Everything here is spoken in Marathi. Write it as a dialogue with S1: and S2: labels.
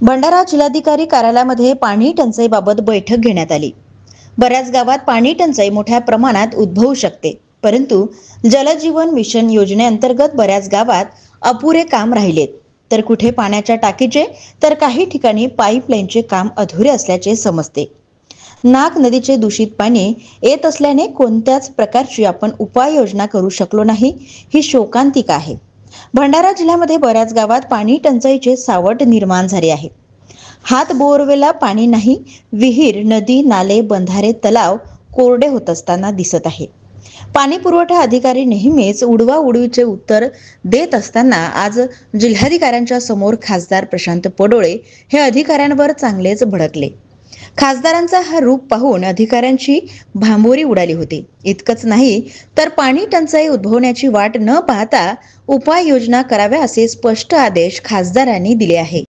S1: भंडारा जिल्हाधिकारी कार्यालयामध्ये पाणी टंचाईबाबत बैठक घेण्यात आली। बऱ्याच गावात पाणी टंचाई मोठ्या प्रमाणात उद्भवू शकते, परंतु जलजीवन मिशन योजनेअंतर्गत बऱ्याच गावात अपुरे काम राहिलेत, तर कुठे पाण्याच्या टाकीचे तर काही ठिकाणी पाईपलाईनचे काम अधुरे असल्याचे समजते। नाग नदीचे दूषित पाणी येत असल्याने कोणत्याच प्रकारची आपण उपाययोजना करू शकलो नाही, ही शोकांतिका आहे। भंडारा जिल्ह्यामध्ये बऱ्याच गावात पाणी टंचाईचे सावट निर्माण झाले आहे। हात बोरवेला पाणी नाही, विहीर, नदी, नाले, बंधारे, तलाव कोरडे होत असताना दिसत आहे। पाणी पुरवठा अधिकारी नेहमीच उडवाउडवीचे उत्तर देत असताना आज जिल्हाधिकाऱ्यांच्या समोर खासदार प्रशांत पडोळे हे अधिकाऱ्यांवर चांगलेच भडकले। खासदारांचा हा रूप पाहून अधिकाऱ्यांची भांबोरी उडाली होती। इतकंच नाही तर पाणी टंचाई उद्भवण्याची वाट न पाहता उपाययोजना कराव्या असे स्पष्ट आदेश खासदारांनी दिले आहे।